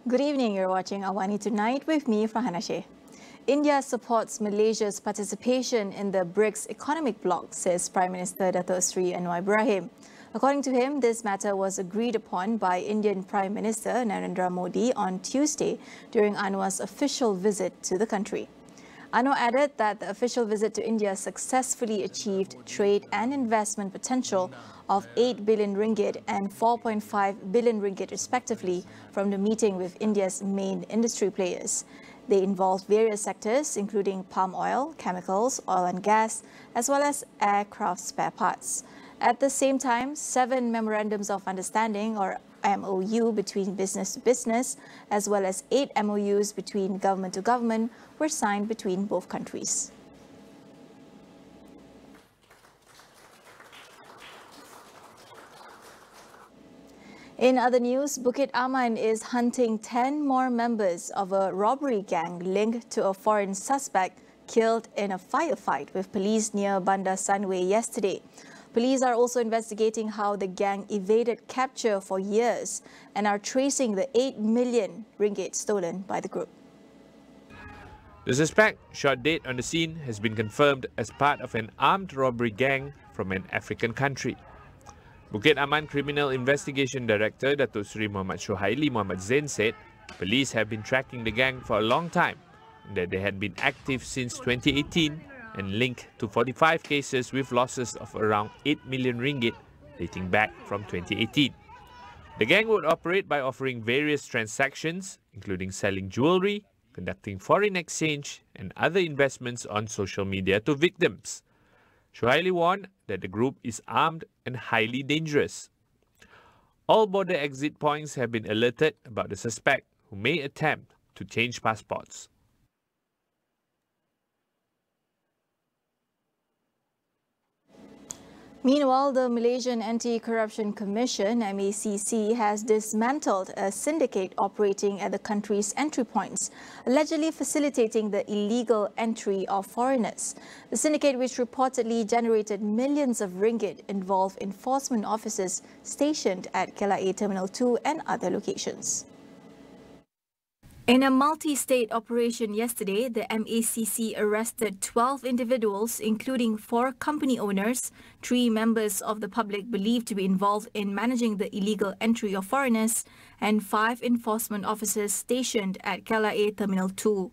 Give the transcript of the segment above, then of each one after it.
Good evening, you're watching AWANI Tonight with me, Farhana Sheikh. India supports Malaysia's participation in the BRICS economic bloc, says Prime Minister Datuk Seri Anwar Ibrahim. According to him, this matter was agreed upon by Indian Prime Minister Narendra Modi on Tuesday during Anwar's official visit to the country. Anwar added that the official visit to India successfully achieved trade and investment potential of 8 billion ringgit and 4.5 billion ringgit respectively from the meeting with India's main industry players. They involved various sectors including palm oil, chemicals, oil and gas, as well as aircraft spare parts. At the same time, 7 memorandums of understanding or MOU between business to business, as well as 8 MOUs between government to government were signed between both countries. In other news, Bukit Aman is hunting 10 more members of a robbery gang linked to a foreign suspect killed in a firefight with police near Bandar Sunway yesterday. Police are also investigating how the gang evaded capture for years and are tracing the 8 million ringgit stolen by the group. The suspect, shot dead on the scene, has been confirmed as part of an armed robbery gang from an African country. Bukit Aman Criminal Investigation Director Datuk Seri Muhammad Shohaili Muhammad Zain said police have been tracking the gang for a long time and that they had been active since 2018 and linked to 45 cases with losses of around 8 million ringgit dating back from 2018. The gang would operate by offering various transactions, including selling jewelry, conducting foreign exchange and other investments on social media to victims. Shohaili warned that the group is armed and highly dangerous. All border exit points have been alerted about the suspect who may attempt to change passports. Meanwhile, the Malaysian Anti-Corruption Commission, MACC, has dismantled a syndicate operating at the country's entry points, allegedly facilitating the illegal entry of foreigners. The syndicate, which reportedly generated millions of ringgit, involved enforcement officers stationed at KLIA Terminal 2 and other locations. In a multi-state operation yesterday, the MACC arrested 12 individuals, including 4 company owners, 3 members of the public believed to be involved in managing the illegal entry of foreigners, and 5 enforcement officers stationed at KLIA Terminal 2.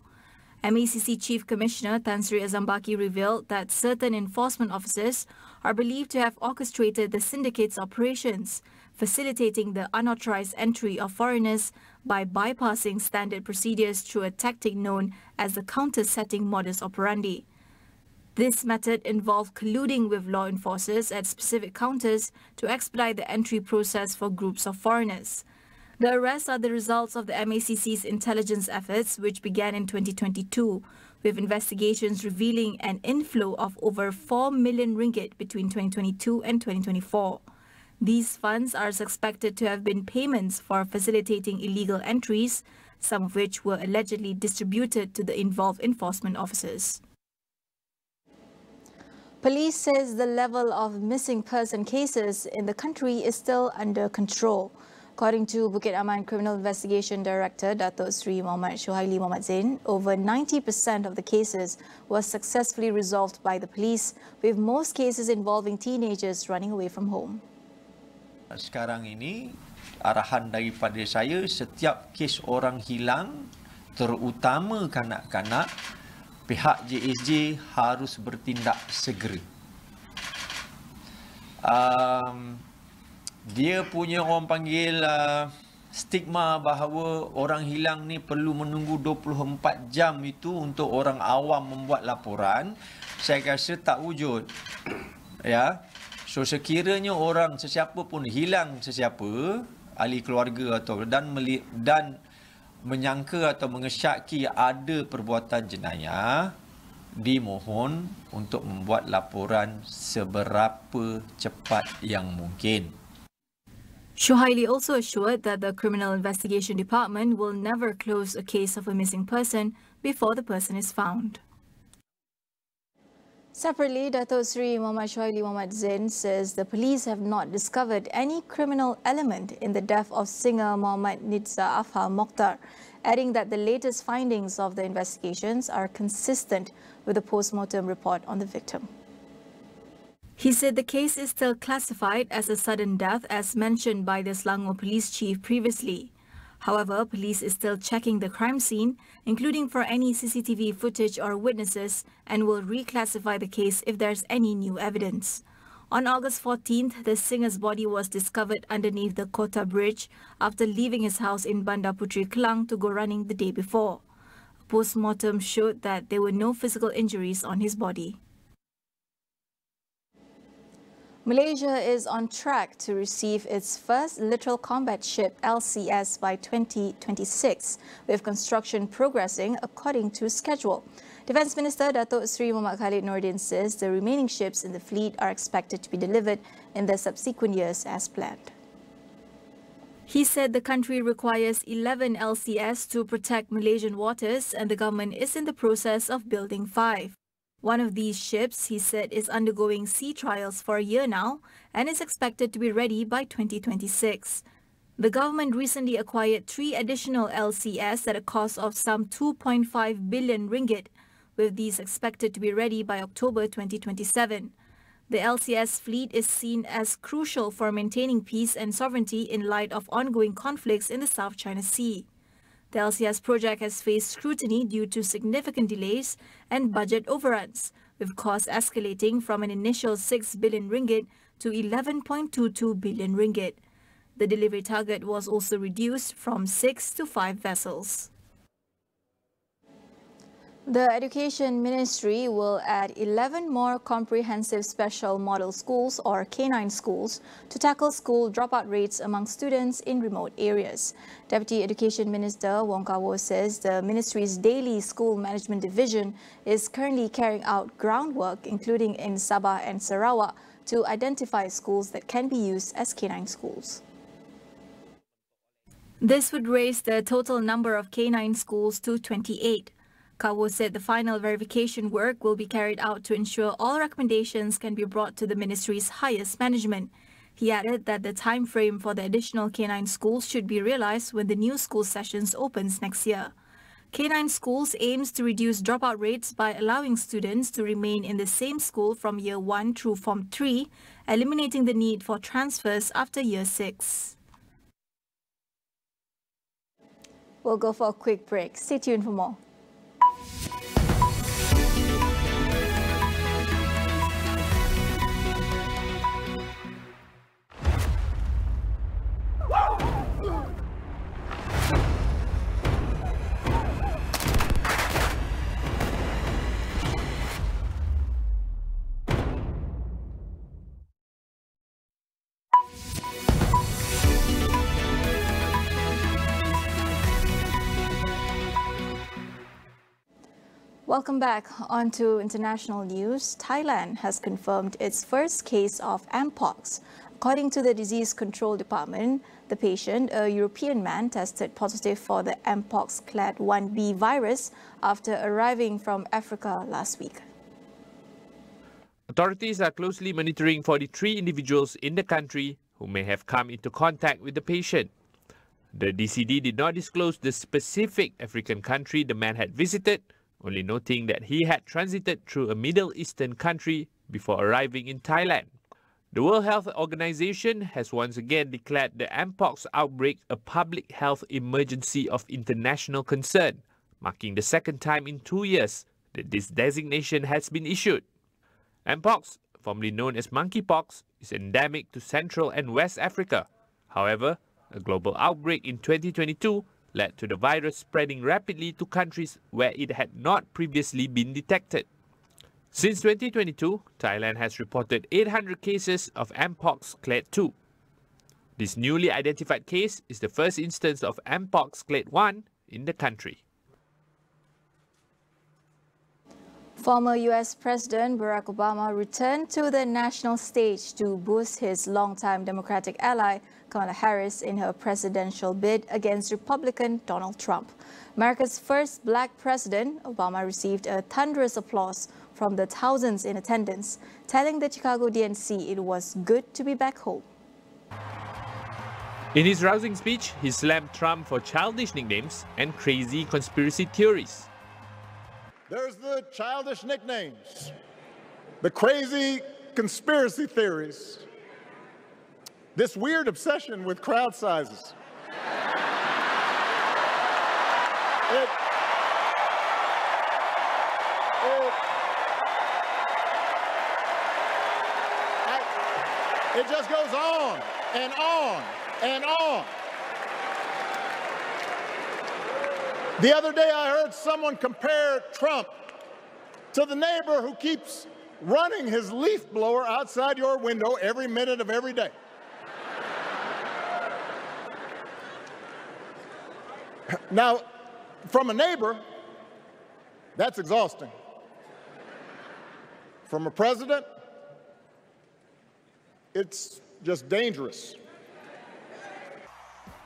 MACC Chief Commissioner Tan Sri Azambaki revealed that certain enforcement officers are believed to have orchestrated the syndicate's operations, facilitating the unauthorized entry of foreigners by bypassing standard procedures through a tactic known as the counter-setting modus operandi. This method involved colluding with law enforcers at specific counters to expedite the entry process for groups of foreigners. The arrests are the results of the MACC's intelligence efforts, which began in 2022, with investigations revealing an inflow of over 4 million ringgit between 2022 and 2024. These funds are suspected to have been payments for facilitating illegal entries, some of which were allegedly distributed to the involved enforcement officers. Police says the level of missing person cases in the country is still under control. According to Bukit Aman Criminal Investigation Director Datuk Seri Muhammad Shohaili Muhammad Zain, over 90% of the cases were successfully resolved by the police, with most cases involving teenagers running away from home. Sekarang ini arahan daripada saya, setiap kes orang hilang, terutama kanak-kanak, pihak JSJ harus bertindak segera. Dia punya orang panggil stigma bahawa orang hilang ni perlu menunggu 24 jam itu untuk orang awam membuat laporan, saya rasa tak wujud. Ya. So sekiranya orang sesiapa pun hilang sesiapa, ahli keluarga atau dan menyangka atau mengesyaki ada perbuatan jenayah, dimohon untuk membuat laporan seberapa cepat yang mungkin. Shohaili also assured that the Criminal Investigation Department will never close a case of a missing person before the person is found. Separately, Dato' Sri Muhammad Shuaili Muhammad Zain says the police have not discovered any criminal element in the death of singer Muhammad Nidza Afha Mokhtar, adding that the latest findings of the investigations are consistent with the post-mortem report on the victim. He said the case is still classified as a sudden death as mentioned by the Selangor police chief previously. However, police is still checking the crime scene, including for any CCTV footage or witnesses, and will reclassify the case if there's any new evidence. On August 14th, the singer's body was discovered underneath the Kota Bridge after leaving his house in Bandar Puteri Kelang to go running the day before. A post-mortem showed that there were no physical injuries on his body. Malaysia is on track to receive its first littoral combat ship LCS by 2026, with construction progressing according to schedule. Defence Minister Dato' Sri Muhammad Khalid Nordin says the remaining ships in the fleet are expected to be delivered in the subsequent years as planned. He said the country requires 11 LCS to protect Malaysian waters and the government is in the process of building 5. One of these ships, he said, is undergoing sea trials for a year now and is expected to be ready by 2026. The government recently acquired 3 additional LCS at a cost of some 2.5 billion ringgit, with these expected to be ready by October 2027. The LCS fleet is seen as crucial for maintaining peace and sovereignty in light of ongoing conflicts in the South China Sea. The LCS project has faced scrutiny due to significant delays and budget overruns, with costs escalating from an initial 6 billion ringgit to 11.22 billion ringgit. The delivery target was also reduced from 6 to 5 vessels. The Education Ministry will add 11 more comprehensive special model schools or K9 schools to tackle school dropout rates among students in remote areas. Deputy Education Minister Wong Kah-Woo says the ministry's daily school management division is currently carrying out groundwork, including in Sabah and Sarawak, to identify schools that can be used as K9 schools. This would raise the total number of K9 schools to 28. Kah-Woo said the final verification work will be carried out to ensure all recommendations can be brought to the ministry's highest management. He added that the time frame for the additional K9 schools should be realized when the new school sessions opens next year. K9 schools aims to reduce dropout rates by allowing students to remain in the same school from year 1 through Form 3, eliminating the need for transfers after year 6. We'll go for a quick break. Stay tuned for more. Welcome back. On to international news. Thailand has confirmed its first case of Mpox. According to the Disease Control Department, the patient, a European man, tested positive for the Mpox clade 1b virus after arriving from Africa last week. Authorities are closely monitoring 43 individuals in the country who may have come into contact with the patient. The DCD did not disclose the specific African country the man had visited, only noting that he had transited through a Middle Eastern country before arriving in Thailand. The World Health Organization has once again declared the Mpox outbreak a public health emergency of international concern, marking the second time in 2 years that this designation has been issued. Mpox, formerly known as monkeypox, is endemic to Central and West Africa. However, a global outbreak in 2022 led to the virus spreading rapidly to countries where it had not previously been detected. Since 2022, Thailand has reported 800 cases of Mpox clade 2. This newly identified case is the first instance of Mpox clade 1 in the country. Former US President Barack Obama returned to the national stage to boost his longtime Democratic ally, Kamala Harris in her presidential bid against Republican Donald Trump. America's first black president, Obama received a thunderous applause from the thousands in attendance, telling the Chicago DNC it was good to be back home. In his rousing speech, he slammed Trump for childish nicknames and crazy conspiracy theories. There's the childish nicknames, the crazy conspiracy theories, this weird obsession with crowd sizes. It just goes on and on and on. The other day I heard someone compare Trump to the neighbor who keeps running his leaf blower outside your window every minute of every day. Now, from a neighbor, that's exhausting. From a president, it's just dangerous.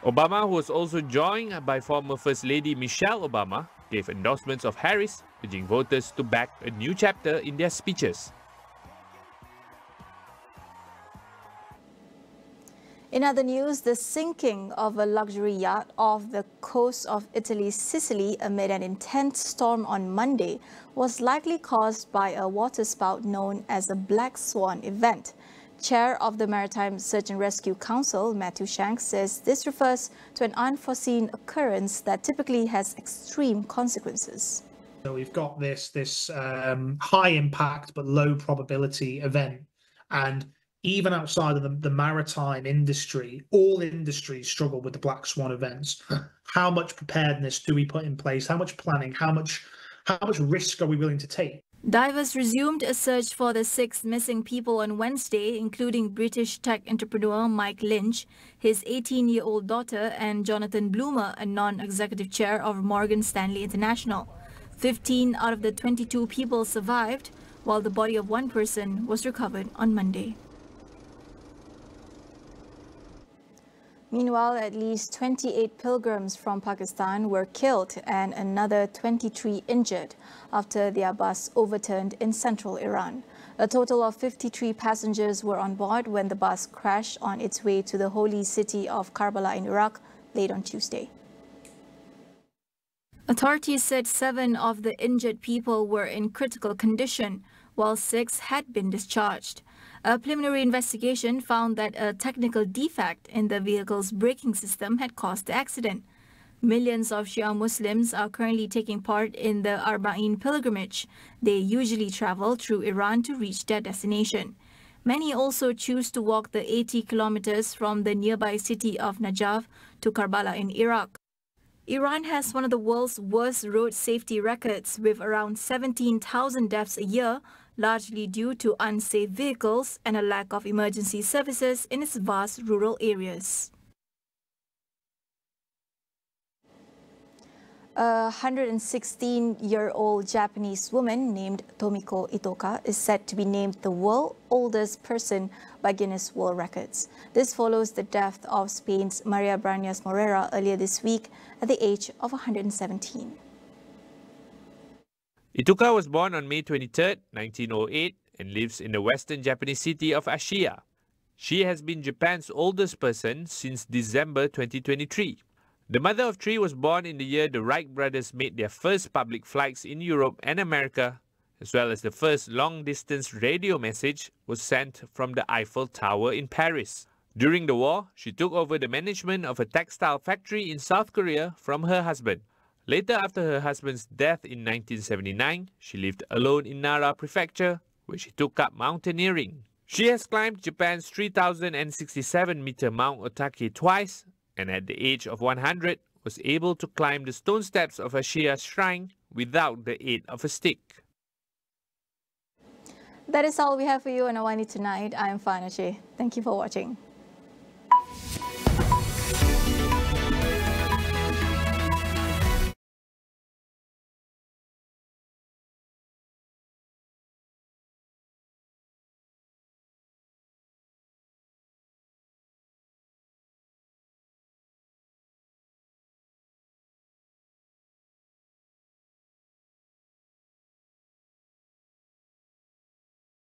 Obama, who was also joined by former First Lady Michelle Obama, gave endorsements of Harris, urging voters to back a new chapter in their speeches. In other news, the sinking of a luxury yacht off the coast of Italy's Sicily amid an intense storm on Monday was likely caused by a waterspout known as a Black Swan event. Chair of the Maritime Search and Rescue Council, Matthew Shanks, says this refers to an unforeseen occurrence that typically has extreme consequences. So we've got this high impact but low probability event, and even outside of the maritime industry, all industries struggle with the Black Swan events. How much preparedness do we put in place? How much planning? How much risk are we willing to take? Divers resumed a search for the 6 missing people on Wednesday, including British tech entrepreneur Mike Lynch, his 18-year-old daughter, and Jonathan Bloomer, a non-executive chair of Morgan Stanley International. 15 out of the 22 people survived, while the body of one person was recovered on Monday. Meanwhile, at least 28 pilgrims from Pakistan were killed and another 23 injured after their bus overturned in central Iran. A total of 53 passengers were on board when the bus crashed on its way to the holy city of Karbala in Iraq late on Tuesday. Authorities said 7 of the injured people were in critical condition, while 6 had been discharged. A preliminary investigation found that a technical defect in the vehicle's braking system had caused the accident. Millions of Shia Muslims are currently taking part in the Arba'in pilgrimage. They usually travel through Iran to reach their destination. Many also choose to walk the 80 kilometers from the nearby city of Najaf to Karbala in Iraq. Iran has one of the world's worst road safety records, with around 17,000 deaths a year, largely due to unsafe vehicles and a lack of emergency services in its vast rural areas. A 116-year-old Japanese woman named Tomiko Itoka is said to be named the world's oldest person by Guinness World Records. This follows the death of Spain's Maria Brañas Morera earlier this week at the age of 117. Itoka was born on May 23, 1908 and lives in the western Japanese city of Ashiya. She has been Japan's oldest person since December 2023. The mother of 3 was born in the year the Wright brothers made their first public flights in Europe and America, as well as the first long-distance radio message was sent from the Eiffel Tower in Paris. During the war, she took over the management of a textile factory in South Korea from her husband. Later, after her husband's death in 1979, she lived alone in Nara Prefecture, where she took up mountaineering. She has climbed Japan's 3,067-meter Mount Otake twice, and at the age of 100, was able to climb the stone steps of Ashiya Shrine without the aid of a stick. That is all we have for you on AWANI tonight. I am Farhana Sheikh. Thank you for watching.